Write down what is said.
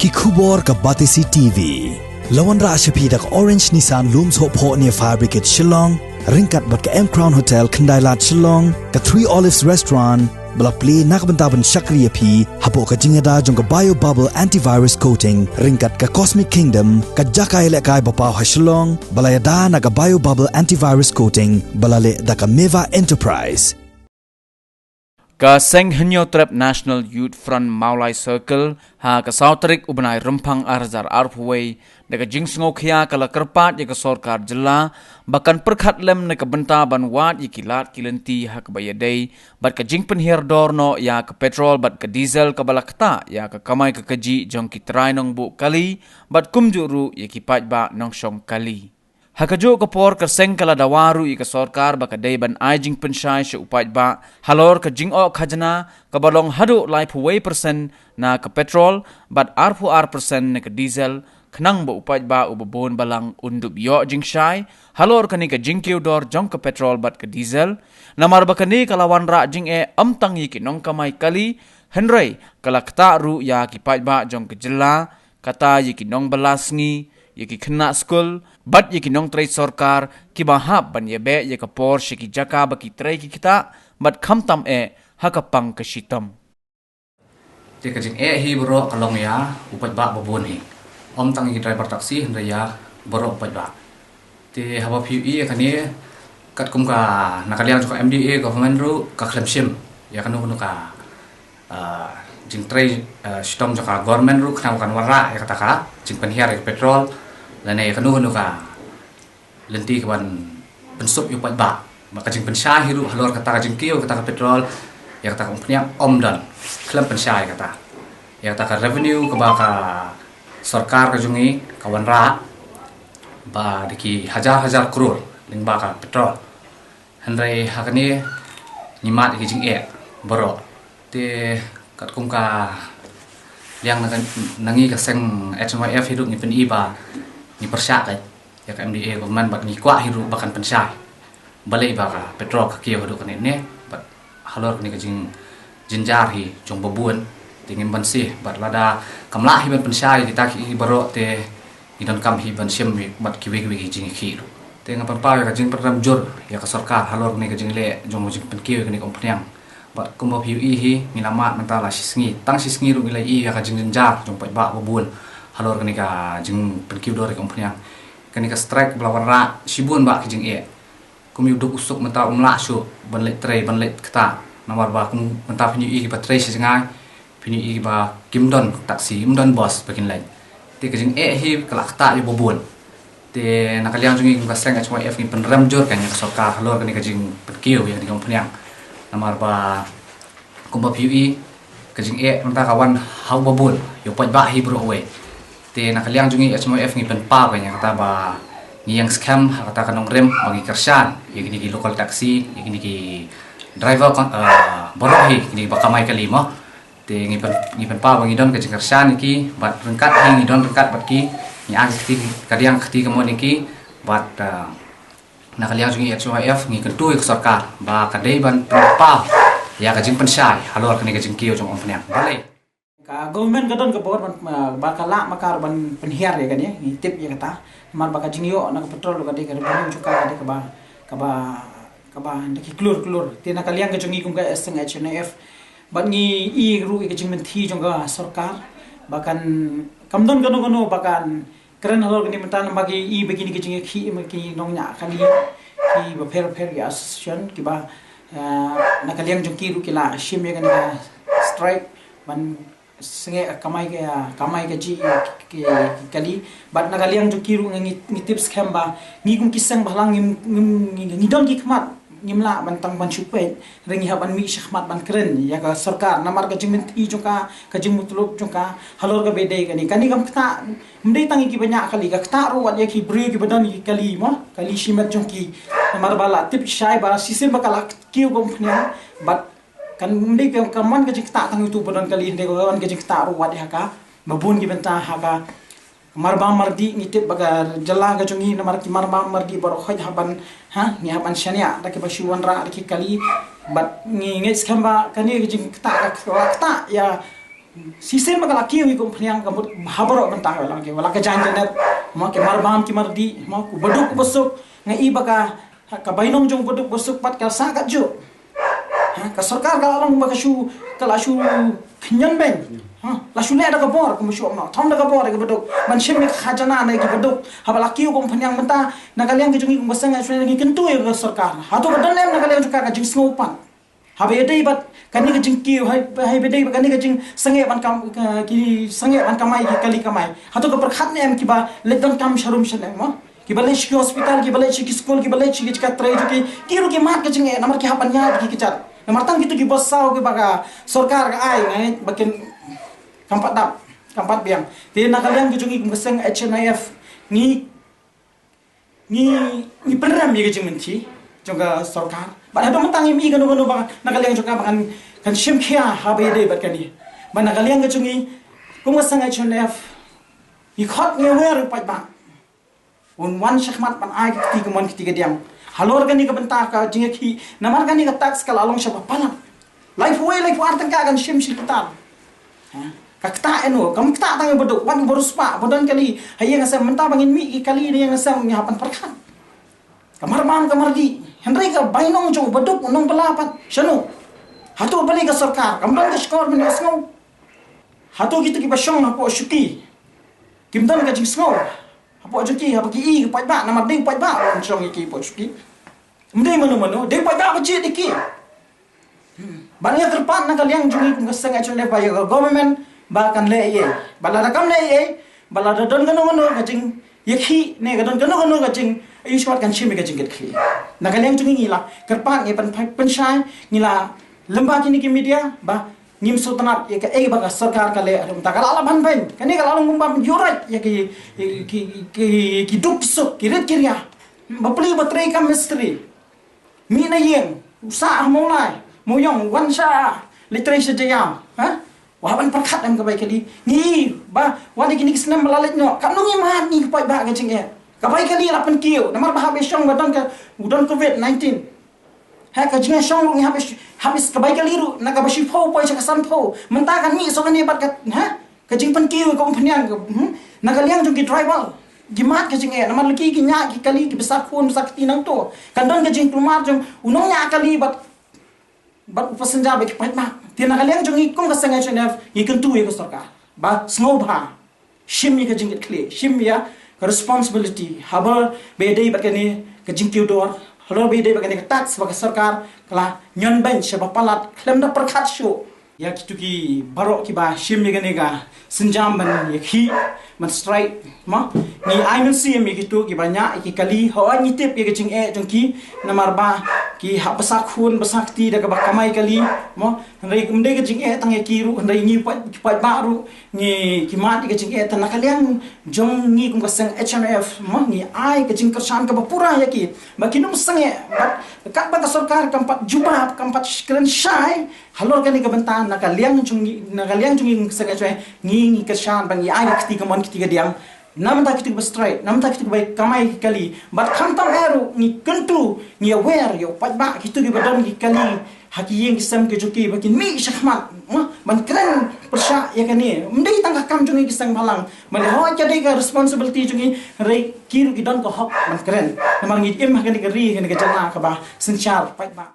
ki khubor ka Batisi TV. Lawan ra ashapi dak Orange Nissan Looms Hope Ho near Fire Brigade Shillong, ringkat bat ka M Crown Hotel Kendailat Shillong, ka Three Olives Restaurant, balak play nakbentaban Shakriya P, hapo ka jingada jong ka Bio Bubble Antivirus Coating, ringkat ka Cosmic Kingdom, ka Jakai Lekai Bapaw ha Shillong, balayada na ka Bio Bubble Antivirus Coating, balale da ka Meva Enterprise. Ka Seng Henyo Trap National Youth Front Maulai Circle ha ka Sautrik ubenai rempang arzar arpway daga jingsngo khia kala kerpat ya ka sorkar jela bahkan perkhat lem na ka benta ban wat ya kilat kilenti ha ka bayadai bat ka jing penhir dorno ya ka petrol bat ka diesel ka balakta ya ka kamai ka kaji jong ki trai nong bu kali bat kumjuru ya ki pat ba nong shong kali. Hakajo ka por ka seng kala dawaru i ka sorkar baka day ban ai jing pensyai she upat ba halor ka jing o khajana ka balong hadu lai puway persen na ka petrol bat arpu ar persen na ka diesel khnang ba upat ba ubabon balang undup yo jing syai halor ka ni ka jing kiudor jong ka petrol bat ka diesel namar baka ni kalawan ra jing e amtang yi ki nong kamai kali henrei kala kta ru ya ki pat ba jong ka jela kata yi ki nong balasngi yaki kena skul bat yaki nong trai sorkar ki bahap ban yebe yaka por shiki jaka baki trai ki kita bat khamtam e hakapang kashitam te kajing hi bro kalong ya upat ba babon hi om tang ki driver taksi handa ya bro upat ba te haba phi kani kat kum ka nakaliang ka MDA government ru ka klemshim ya kanu ka jing trai shitom jaka government ru khna kan wara ya kata ka jing penhiar petrol lane kanu ka lenti kawan pensup yu pat ba maka jing pensah hiru halor kata jing kiu kata petrol ya kata kompanya omdan klem pensah kata ya kata revenue ke baka sarkar ka jungi kawan ra ba diki hajar crore ling baka petrol handai hakani nimat ki jing boro te kat kum ka liang nangi ka seng HMIF hidup ni pen iba ni persyak ya ka MDA government bak ni kwa hiru bakan pensai balai baka petrol ka kiyo hadu kan ne bat halor ni ka jing jinjar hi jong babun tingin bansih bat lada kamla hi ban pensai kita ki baro te idon kam hi ban sim bat kiwe jing ki te ngapan pa ka jing program jur ya ka sarkar halor ni ka jing le jong jing pen kiyo ni kompanyang bat kumba hi hi milama mentala sisngi tang sisngi ru milai ya ka jing jinjar jong pat ba babun halor kani ka jing perkiu dor kompanya kani ka strike belawan ra sibun ba ki jing kumi uduk usuk menta umla su ban let tray ban let kata namar ba kum menta pini ki batray si jangai pini ba kimdon taksi kimdon bos bakin lain te ka jing hi kalakta yu bobon te nakaliang jungi ka strike HMIF ni penram jor kan ya sarkar halor kani ka jing perkiu ya di kompanya namar ba kumba PUE ka jing menta kawan hau bobon yo pat ba hi bro we te nakaliang jungi HMIF ni penpa kanya kata ba ni yang scam kata kanong rem bagi kersan yang ini local taxi yang ini driver borohi ini bakamai kalima te ni penpa bagi don ke kersan iki bat rengkat ni don rengkat bat ki ni ang kadiang keti kemo niki bat nakaliang jungi HMIF ni kentu sarkar ba kadai ban penpa ya kajing pensai halor kani kajing kiyo jong ompanyang balai ka government gadon ka bawat bakala makar ban penhiar ya kan ya tip ya kata mar baka jingyo na petrol ka de ka ban juga de ka ba ndaki klur te na kaliang ka jungi kum ka SNG HNF ban ni i ru ka jing menti jong ka sarkar bakan kamdon gono bakan keren halor kani mentan bagi i begini ka jing ki nongnya kali ki ba fer ya association ki ba na kaliang jong ki ru kila shim ya kan strike ban senge kamai ka ji kali bat nagaliang jo kiru ngi tips khamba ngi kum kisang balang ngi don ki khmat ngimla bantang ban chupe rengi haban mi shkhmat ban kren ya ka sarkar namar ka jingment i joka ka jing mutlub joka halor ka bede kani kam kta mdei tangi ki banyak kali ka kta ro wat ya ki bri ki badan ki kali ma kali shimat jonki namar bala tip shai ba sisim bakala kiu kompnya bat kan mdei ka man ka jikta tang itu badan kali ndei ko kan ka jikta ro wat ya ka babun ki benta haka marba mardi ngitip bagar jala ga jongi namar ki marba mardi baro khoj haban ni haban shania da ki bashuwan ra ki kali bat ngi skamba kani jing ta ya sistem bakal laki wi kompanyang kamut habaro bentang wala ke internet ma ke marbam ki mardi ma ku beduk besuk ngai baka ka bainom jong beduk besuk pat ka sakat ju ka sarkar ka long baka shu kala shu kenyan beng la shu le da ka bor ku shu ma thom da ka bor ka beduk man shim mi khajana na ki beduk haba laki kompanyang benta nagaliang ki jungi ku basang shu ngi kentu ka sarkar hatu ka danem nagaliang ka ka jing snopan haba yedai bat kani ka jing ki hai bedai kani ka jing sange ban kam ki sange ban kamai ki kali kamai hatu ka perkhat ne em ki ba ledon kam sharum shane ma ki balai shi hospital ki balai shi school ki balai shi ka trai ki ru ki mat ka jing namar ki hapan ya ki kicat namar tang gitu ki bosau ki baga sarkar ka ai ngai bakin kampat biang te nakaliang ki jungi kumseng HNIF ni peneram ya ki jing menti juga sarkar ba ada mentang imi ganu ba nakaliang juga bakan kan shimkhia habe de bakani ba nakaliang ka jungi kumseng HNIF i khot nge wer pa ba wan shakmat pan ai ti kemon ketiga diam halor gani ka bentar ka jinga ki namar gani ka tax kala along siapa palam life artan ka kan shim shilkitan ka kta eno kam kta tang bodok wan boruspa bodan kali hayang asam mentah bangin mi kali ni yang asam nyapan perkan kamar di henry ka bainong jong bodok unong balapan shanu hatu bali ka sarkar kamban ka skor men asngau hatu gitu ki basyong apo syuki kimdan ka jing sngo apo juki apo ki i pa ba nama ding pa ba chong ki po chuki mdei mano ding pa ba chi diki banya terpan na kaliang jungi kum kasang achon le pa government ba kan le ye bala rakam le ye bala don gano gajing yakhi ne gadon gano gajing ai shwat kan chimi gajing get khli na kaliang jungi ngila kerpan ye pan shai ngila lembah kini ki media ba nim sultanat ya ka ba sarkar ka le ta kala ala ban ben kani kala long bam yurat ya ki duk sok ki ret kirya bapli batrai ka mystery mi na yen sa mulai moyong wan sa literature jayam waban perkhat am ka bai kali ni ba wani kini kisnam malalit no kam nungi mat ni pai ba ka jing ka bai kali 8 kio namar ba habe shong badang ka udon covid 19 ka jinga shong ngi habis ka bai kali ru na ka bashi pho poi cha san pho menta kan mi so kan bat ka ka jing pan kio ka umpanyang na ka liang jong ki tribal gimat ka jing namar laki ki nya ki kali ki besar khun sakti nang to kan don ka jing plumar jong unong nya kali bat pasenja ba ki pai ma tin na ka liang jong ikum ka sanga chnef ikan tu ka sarkar ba snow ba shim ka jing kle shim ya ka responsibility habar be dei ba ka ni ka jing ki dor halo be dei ba ka ni ka tax ba ka sarkar kala nyon ben shaba palat klem da perkhat sho ya ki tu ki baro ki ba shim ka ni ga sinjam ban ya khi man strike ma ni I will see mi ki tu ki banya ki kali ho ni tip ki jing jong ki namar ba ki ha basak khun basakti da ka ba kamai kali mo rai kumde ka jing tang ki ru rai ni pa ba ru ni ki ma ki jing tan nakaliang jong ni kum ka sang HNF mo ni ai ka jing kersan ka ba pura ya ki ba kinum sang ba ka ba ka sarkar kampat juba kampat kren shai halor ka ni ka bentan nakaliang jong sang HNF ni kersan bang ai ki ka mon ki ga diam namta kitu bestrai namta kitu bai kamai kali bat khantam eru ni kentu ni aware yo patba kitu gi badon gi kali haki yeng kisam ke joki bakin mi shahmat man kren persha ya kani mdei tangka kam jungi kisang balang man ho jadi ga responsibility jungi rei kiru gi don ko hok man kren namar ngi em kani ga ri kani ga jana ka ba senchar patba